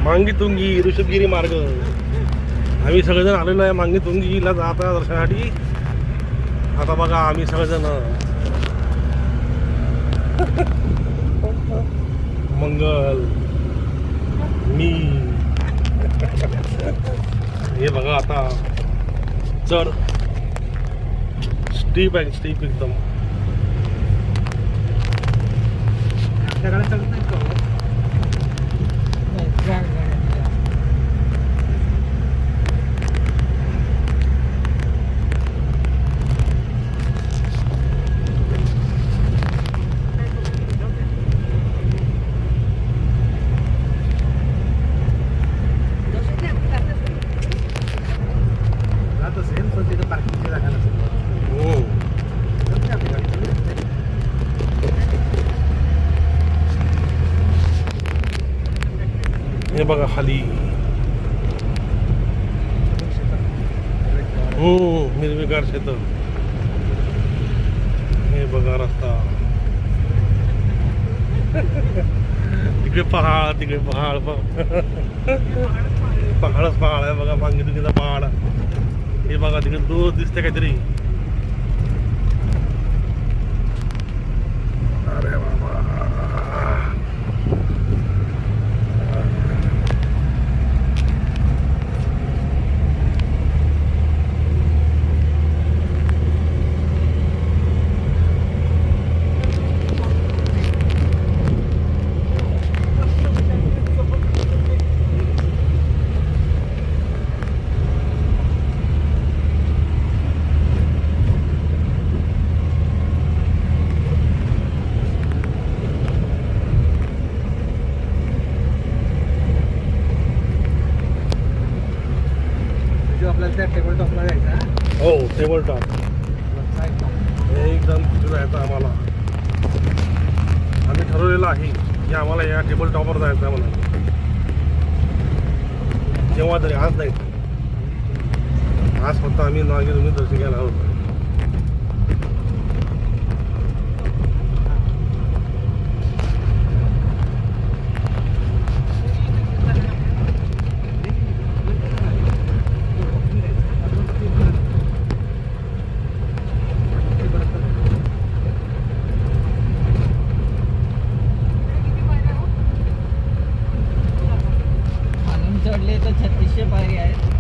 मांगी तुंगी ऋषभगिरी मार्ग आम्ही सगळेजण आलेलो आहे मांगी तुंगीला जाता दर्शनासाठी. आता बघा आम्ही सगळेजण मंगल मी हे बघा आता चढ स्टीप आहे स्टीप एकदम. हे बघा खाली हिरवीगार शेत. हे बघा रस्ता तिकडे पहाड तिकडे पहाड पहाडच पहाड आहे बघा मांगी तुंगीचा पहाड. हे बघा तिकडे दूर दिसते काहीतरी. अरे बाबा टेबल टॉपला जायचं. हो टेबल टॉप एकदम तिथे जायचं आम्हाला. आम्ही ठरवलेलं आहे की आम्हाला या टेबल टॉपवर जायचं आहे म्हणून. जेव्हा तरी आज नाही आज फक्त आम्ही मागे तुम्ही दर्शन घ्यायला आहोत. चढले तर 3600 पायरी आहेत.